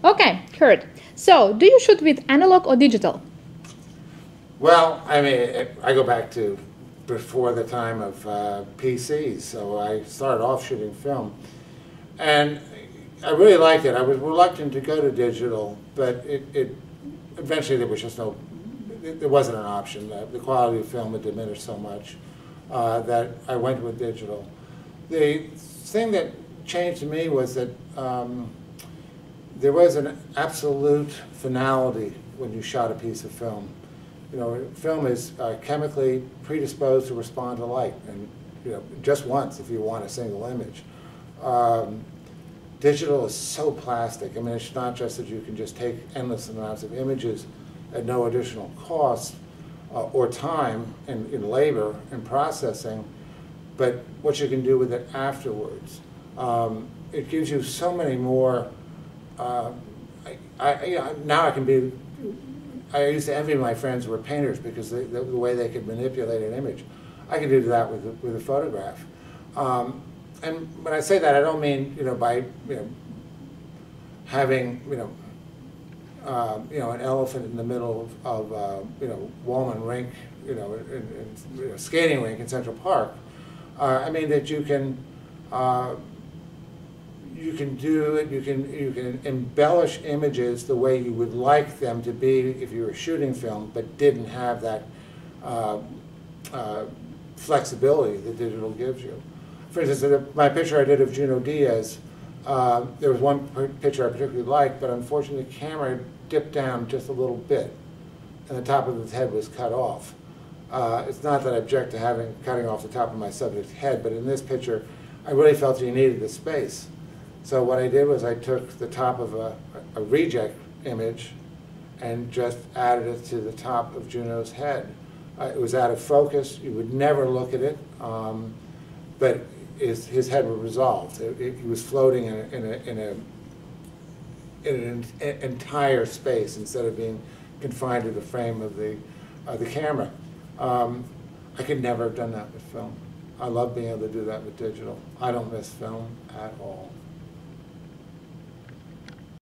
Okay, Kurt. So, do you shoot with analog or digital? Well, I mean, I go back to before the time of PCs, so I started off shooting film. And I really liked it. I was reluctant to go to digital, but eventually there was just there wasn't an option. The quality of film had diminished so much that I went with digital. The thing that changed to me was that there was an absolute finality when you shot a piece of film. You know, film is chemically predisposed to respond to light, and just once if you want a single image. Digital is so plastic. I mean, it's not just that you can just take endless amounts of images at no additional cost or time in labor and processing, but what you can do with it afterwards. It gives you so many more. Now I can be. I used to envy my friends who were painters because the way they could manipulate an image. I can do that with a photograph. And when I say that, I don't mean by having an elephant in the middle of Wallman Rink, skating rink in Central Park. I mean that you can do it. You can embellish images the way you would like them to be if you were shooting film, but didn't have that flexibility that digital gives you. For instance, my picture I did of Junot Diaz, there was one picture I particularly liked, but unfortunately the camera dipped down just a little bit, and the top of his head was cut off. It's not that I object to cutting off the top of my subject's head, but in this picture, I really felt he needed the space. So what I did was I took the top of a reject image and just added it to the top of Junot's head. It was out of focus. You would never look at it, but his head was resolved. He was floating in an entire space instead of being confined to the frame of the camera. I could never have done that with film. I love being able to do that with digital. I don't miss film at all.